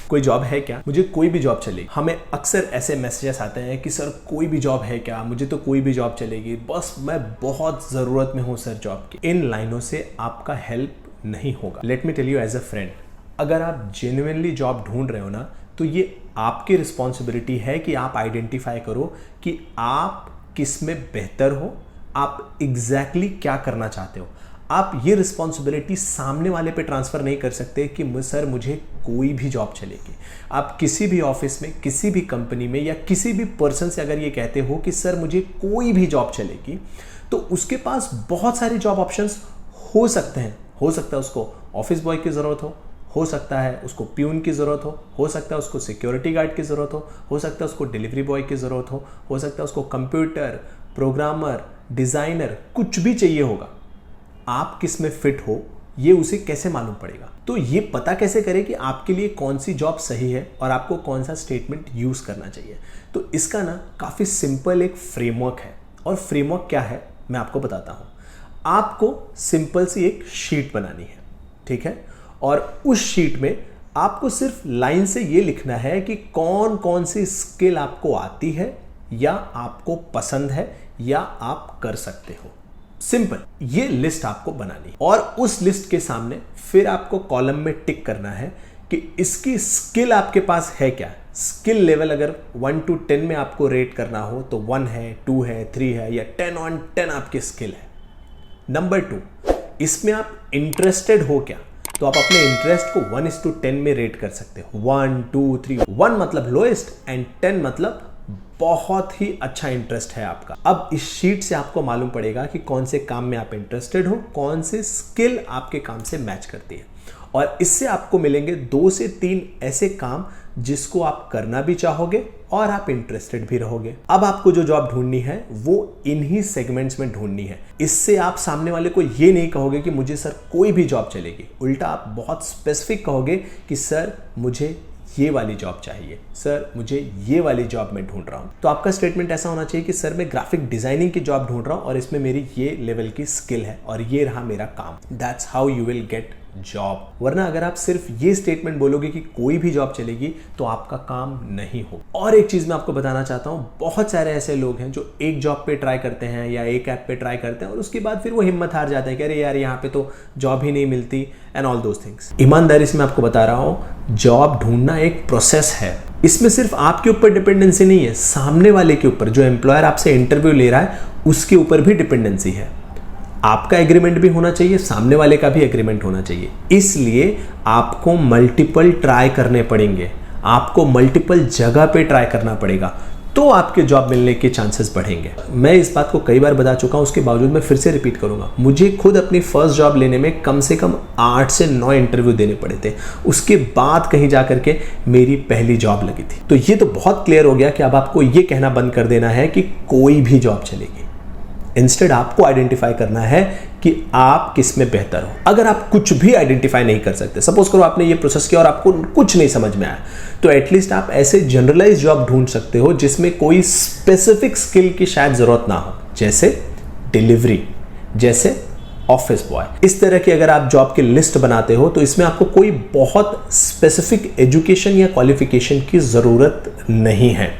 कोई जॉब है क्या, मुझे कोई भी जॉब चलेगी। हमें अक्सर ऐसे मैसेजेस आते हैं कि सर कोई भी जॉब है क्या, मुझे तो कोई भी जॉब चलेगी, बस मैं बहुत ज़रूरत में हूँ सर जॉब की। इन लाइनों से आपका हेल्प नहीं होगा। Let me tell you as a friend, अगर आप जेन्युइनली जॉब ढूंढ रहे हो ना, तो ये आपकी रिस्पॉन्सिबिलिटी है कि आप आइडेंटिफाई करो कि आप किस में बेहतर हो, आप एग्जैक्टली क्या करना चाहते हो। आप ये रिस्पॉन्सिबिलिटी सामने वाले पे ट्रांसफ़र नहीं कर सकते कि सर मुझे कोई भी जॉब चलेगी। आप किसी भी ऑफिस में, किसी भी कंपनी में या किसी भी पर्सन से अगर ये कहते हो कि सर मुझे कोई भी जॉब चलेगी, तो उसके पास बहुत सारे जॉब ऑप्शंस हो सकते हैं। हो सकता है उसको ऑफिस बॉय की ज़रूरत हो सकता है उसको प्यून की ज़रूरत हो सकता है उसको सिक्योरिटी गार्ड की ज़रूरत हो सकता है उसको डिलीवरी बॉय की ज़रूरत हो सकता है उसको कंप्यूटर, प्रोग्रामर, डिज़ाइनर, कुछ भी चाहिए होगा। आप किस में फिट हो ये उसे कैसे मालूम पड़ेगा? तो ये पता कैसे करें कि आपके लिए कौन सी जॉब सही है और आपको कौन सा स्टेटमेंट यूज़ करना चाहिए? तो इसका ना काफ़ी सिंपल एक फ्रेमवर्क है। और फ्रेमवर्क क्या है मैं आपको बताता हूँ। आपको सिंपल सी एक शीट बनानी है, ठीक है? और उस शीट में आपको सिर्फ लाइन से ये लिखना है कि कौन कौन सी स्किल आपको आती है या आपको पसंद है या आप कर सकते हो। सिंपल, ये लिस्ट आपको बनानी है। और उस लिस्ट के सामने फिर आपको कॉलम में टिक करना है कि इसकी स्किल आपके पास है क्या। स्किल लेवल अगर 1 to 10 में आपको रेट करना हो तो 1 है, 2 है, 3 है या 10 on 10 आपकी स्किल है। नंबर 2, इसमें आप इंटरेस्टेड हो क्या? तो आप अपने इंटरेस्ट को 1:10 में रेट कर सकते हो। 1, 2, 3। 1 मतलब लोएस्ट एंड 10 मतलब बहुत ही अच्छा इंटरेस्ट है आपका। अब इस शीट से आपको मालूम पड़ेगा कि कौन से काम में आप इंटरेस्टेड हो, कौन से स्किल आपके काम से मैच करती है। और इससे आपको मिलेंगे 2 से 3 ऐसे काम जिसको आप करना भी चाहोगे और आप इंटरेस्टेड भी रहोगे। अब आपको जो जॉब ढूंढनी है वो इन्हीं सेगमेंट्स में ढूंढनी है। इससे आप सामने वाले को ये नहीं कहोगे कि मुझे सर कोई भी जॉब चलेगी, उल्टा आप बहुत स्पेसिफिक कहोगे कि सर मुझे ये वाली जॉब चाहिए, सर मुझे ये वाली जॉब में ढूंढ रहा हूँ। तो आपका स्टेटमेंट ऐसा होना चाहिए कि सर मैं ग्राफिक डिजाइनिंग की जॉब ढूंढ रहा हूँ और इसमें मेरी ये लेवल की स्किल है और ये रहा मेरा काम। That's how you will get job. वरना अगर आप सिर्फ ये स्टेटमेंट बोलोगे कि कोई भी जॉब चलेगी तो आपका काम नहीं हो। और एक चीज मैं आपको बताना चाहता हूँ, बहुत सारे ऐसे लोग हैं जो एक जॉब पे ट्राई करते हैं या एक ऐप पे ट्राई करते हैं और उसके बाद फिर वो हिम्मत हार जाते हैं कि अरे यार यहाँ पे तो जॉब ही नहीं मिलती एंड ऑल दोज थिंग्स। ईमानदारी से मैं आपको बता रहा हूँ, जॉब ढूंढना एक प्रोसेस है। इसमें सिर्फ आपके ऊपर डिपेंडेंसी नहीं है, सामने वाले के ऊपर, जो एम्प्लॉयर आपसे इंटरव्यू ले रहा है उसके ऊपर भी डिपेंडेंसी है। आपका एग्रीमेंट भी होना चाहिए, सामने वाले का भी एग्रीमेंट होना चाहिए। इसलिए आपको मल्टीपल ट्राई करने पड़ेंगे, आपको मल्टीपल जगह पे ट्राई करना पड़ेगा, तो आपके जॉब मिलने के चांसेस बढ़ेंगे। मैं इस बात को कई बार बता चुका हूं, उसके बावजूद मैं फिर से रिपीट करूंगा। मुझे खुद अपनी फर्स्ट जॉब लेने में कम से कम 8 से 9 इंटरव्यू देने पड़े थे, उसके बाद कहीं जा करके मेरी पहली जॉब लगी थी। तो ये तो बहुत क्लियर हो गया कि अब आपको ये कहना बंद कर देना है कि कोई भी जॉब चलेगी। इंस्टेड आपको आइडेंटिफाई करना है कि आप किस में बेहतर हो। अगर आप कुछ भी आइडेंटिफाई नहीं कर सकते, सपोज करो आपने ये प्रोसेस किया और आपको कुछ नहीं समझ में आया, तो एटलीस्ट आप ऐसे जनरलाइज जॉब ढूंढ सकते हो जिसमें कोई स्पेसिफिक स्किल की शायद जरूरत ना हो, जैसे डिलीवरी, जैसे ऑफिस बॉय। इस तरह की अगर आप जॉब की लिस्ट बनाते हो तो इसमें आपको कोई बहुत स्पेसिफिक एजुकेशन या क्वालिफिकेशन की जरूरत नहीं है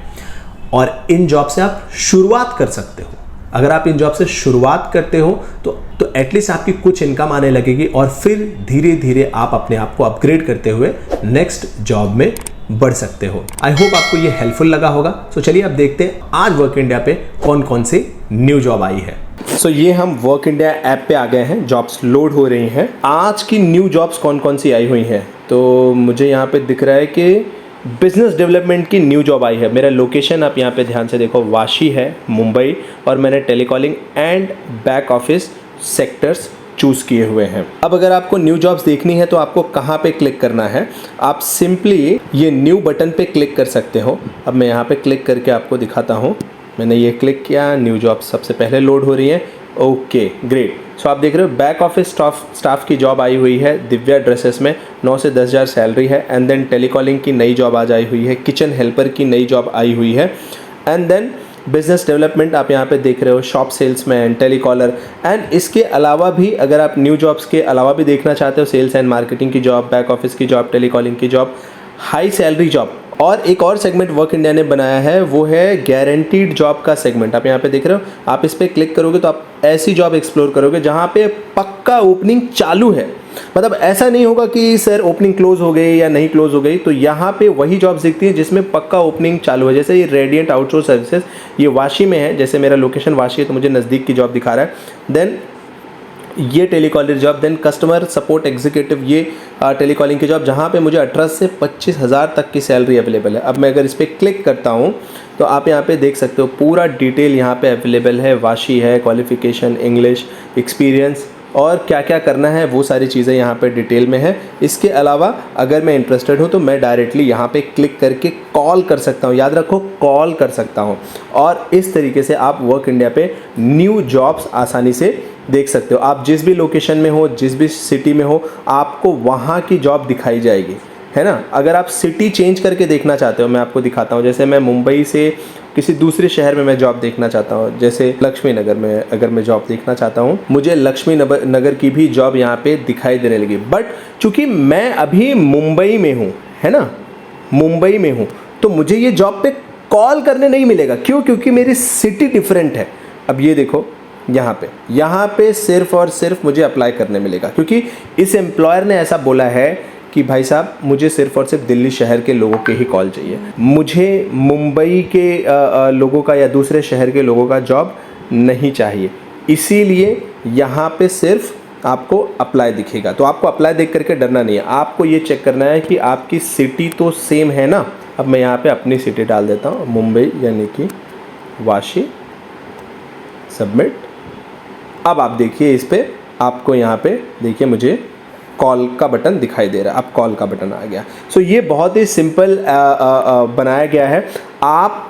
और इन जॉब से आप शुरुआत कर सकते हो। अगर आप इन जॉब से शुरुआत करते हो तो एटलीस्ट आपकी कुछ इनकम आने लगेगी और फिर धीरे धीरे आप अपने आप को अपग्रेड करते हुए नेक्स्ट जॉब में बढ़ सकते हो। आई होप आपको ये हेल्पफुल लगा होगा। सो चलिए अब देखते हैं आज वर्क इंडिया पे कौन कौन सी न्यू जॉब आई है। सो ये हम वर्क इंडिया ऐप पे आ गए हैं, जॉब्स लोड हो रही हैं। आज की न्यू जॉब्स कौन कौन सी आई हुई हैं, तो मुझे यहाँ पे दिख रहा है कि बिजनेस डेवलपमेंट की न्यू जॉब आई है। मेरा लोकेशन आप यहाँ पे ध्यान से देखो, वाशी है, मुंबई, और मैंने telecalling and back office sectors choose किए हुए हैं। अब अगर आपको न्यू जॉब्स देखनी है तो आपको कहाँ पे क्लिक करना है? आप सिंपली ये न्यू बटन पे क्लिक कर सकते हो। अब मैं यहाँ पे क्लिक करके आपको दिखाता हूँ। मैंने ये क्लिक किया, न्यू जॉब्स सबसे पहले लोड हो रही है। Okay great. सो आप देख रहे हो बैक ऑफिस स्टाफ की जॉब आई हुई है दिव्या ड्रेसेस में, 9 से 10 हज़ार सैलरी है। एंड देन टेलीकॉलिंग की नई जॉब आज आई हुई है, किचन हेल्पर की नई जॉब आई हुई है। एंड देन बिजनेस डेवलपमेंट आप यहाँ पे देख रहे हो, शॉप सेल्समैन, टेलीकॉलर। एंड इसके अलावा भी अगर आप न्यू जॉब्स के अलावा भी देखना चाहते हो, सेल्स एंड मार्केटिंग की जॉब, बैक ऑफिस की जॉब, टेलीकॉलिंग की जॉब, हाई सैलरी जॉब। और एक और सेगमेंट वर्क इंडिया ने बनाया है, वो है गारंटीड जॉब का सेगमेंट। आप यहाँ पे देख रहे हो, आप इस पर क्लिक करोगे तो आप ऐसी जॉब एक्सप्लोर करोगे जहाँ पे पक्का ओपनिंग चालू है। मतलब ऐसा नहीं होगा कि सर ओपनिंग क्लोज हो गई या नहीं क्लोज हो गई, तो यहाँ पे वही जॉब्स दिखती है जिसमें पक्का ओपनिंग चालू है। जैसे ये रेडिएंट आउटसोर्स सर्विसेज, ये वाशी में है, जैसे मेरा लोकेशन वाशी है तो मुझे नज़दीक की जॉब दिखा रहा है। देन ये telecaller job, then customer support executive, ये टेलीकॉलिंग की जॉब जहाँ पे मुझे 18 से 25,000 तक की सैलरी अवेलेबल है। अब मैं अगर इस पर क्लिक करता हूँ तो आप यहाँ पे देख सकते हो पूरा डिटेल यहाँ पे अवेलेबल है। वाशी है, क्वालिफिकेशन, इंग्लिश, एक्सपीरियंस और क्या क्या करना है वो सारी चीज़ें यहाँ पे डिटेल में है। इसके अलावा अगर मैं इंटरेस्टेड हूँ तो मैं डायरेक्टली यहाँ पे क्लिक करके कॉल कर सकता हूँ। याद रखो, कॉल कर सकता हूँ। और इस तरीके से आप वर्क इंडिया पे न्यू जॉब्स आसानी से देख सकते हो। आप जिस भी लोकेशन में हो, जिस भी सिटी में हो, आपको वहाँ की जॉब दिखाई जाएगी, है ना। अगर आप सिटी चेंज करके देखना चाहते हो, मैं आपको दिखाता हूँ। जैसे मैं मुंबई से किसी दूसरे शहर में मैं जॉब देखना चाहता हूँ, जैसे लक्ष्मी नगर में अगर मैं जॉब देखना चाहता हूँ, मुझे लक्ष्मी नगर की भी जॉब यहाँ पे दिखाई देने लगी। बट चूंकि मैं अभी मुंबई में हूँ, है ना, मुंबई में हूँ, तो मुझे ये जॉब पे कॉल करने नहीं मिलेगा। क्यों? क्योंकि मेरी सिटी डिफरेंट है। अब ये देखो, यहाँ पे सिर्फ और सिर्फ मुझे अप्लाई करने मिलेगा, क्योंकि इस एम्प्लॉयर ने ऐसा बोला है कि भाई साहब मुझे सिर्फ और सिर्फ दिल्ली शहर के लोगों के ही कॉल चाहिए, मुझे मुंबई के लोगों का या दूसरे शहर के लोगों का जॉब नहीं चाहिए। इसीलिए यहाँ पे सिर्फ आपको अप्लाई दिखेगा। तो आपको अप्लाई देख करके डरना नहीं है, आपको ये चेक करना है कि आपकी सिटी तो सेम है ना। अब मैं यहाँ पे अपनी सिटी डाल देता हूँ, मुंबई यानी कि वाशी, सबमिट। अब आप देखिए इस पे, आपको यहाँ पे देखिए मुझे कॉल का बटन दिखाई दे रहा है। अब कॉल का बटन आ गया। सो ये बहुत ही सिंपल बनाया गया है। आप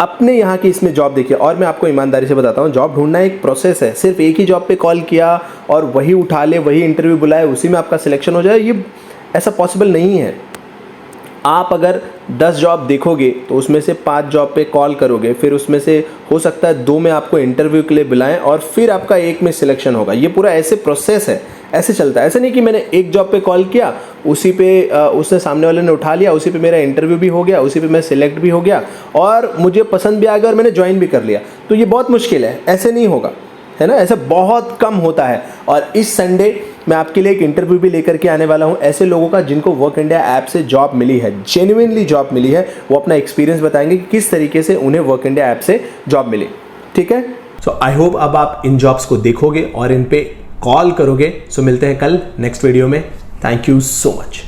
अपने यहाँ की इसमें जॉब देखिए। और मैं आपको ईमानदारी से बताता हूँ, जॉब ढूंढना एक प्रोसेस है। सिर्फ एक ही जॉब पे कॉल किया और वही उठा ले, वही इंटरव्यू बुलाए, उसी में आपका सिलेक्शन हो जाए, ये ऐसा पॉसिबल नहीं है। आप अगर 10 जॉब देखोगे तो उसमें से 5 जॉब पे कॉल करोगे, फिर उसमें से हो सकता है 2 में आपको इंटरव्यू के लिए बुलाएं और फिर आपका एक में सिलेक्शन होगा। ये पूरा ऐसे प्रोसेस है, ऐसे चलता है। ऐसा नहीं कि मैंने एक जॉब पे कॉल किया, उसी पे उसने सामने वाले ने उठा लिया, उसी पे मेरा इंटरव्यू भी हो गया, उसी पे मैं सिलेक्ट भी हो गया और मुझे पसंद भी आ गया और मैंने ज्वाइन भी कर लिया। तो ये बहुत मुश्किल है, ऐसे नहीं होगा, है ना। ऐसा बहुत कम होता है। और इस संडे मैं आपके लिए एक इंटरव्यू भी लेकर के आने वाला हूं ऐसे लोगों का जिनको वर्क इंडिया ऐप से जॉब मिली है, जेन्युइनली जॉब मिली है। वो अपना एक्सपीरियंस बताएंगे कि किस तरीके से उन्हें वर्क इंडिया ऐप से जॉब मिली। ठीक है, सो आई होप अब आप इन जॉब्स को देखोगे और इन पे कॉल करोगे। सो मिलते हैं कल नेक्स्ट वीडियो में। Thank you so much.